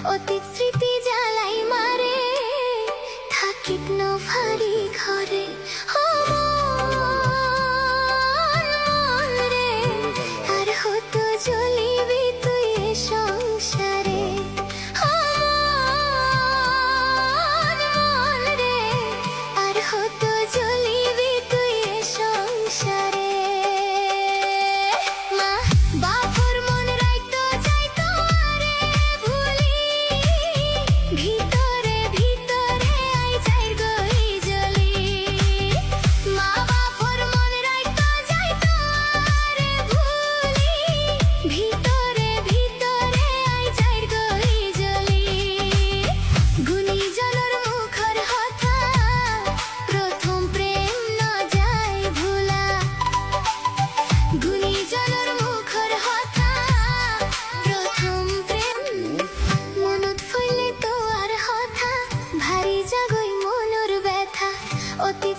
অতীত স্মৃতি জ্বালাই মারে থাকিত ন ভারি ঘরে রে আর হতো জ্বলিবি তুই এ সংসারে রে আর হতো জ্বলিবি তুই এ সংসারে মা বাপর মন রাইতো যাইতো আরে ভুলি ভিতরে ভিতরে আই যাই গই জ্বলি মা বাপর মন রাইতো যাইতো আরে ভুলি ভিতরে ভিতরে আই যাই গই জ্বলি গুণীজনের মুখর কথা প্রথম প্রেম ন যায় ভুলা গুণীজনের মুখর কথা প্রথম প্রেম মনত ফইলে তো আর হতা ভারী জাগই মনের ব্যথা অতীত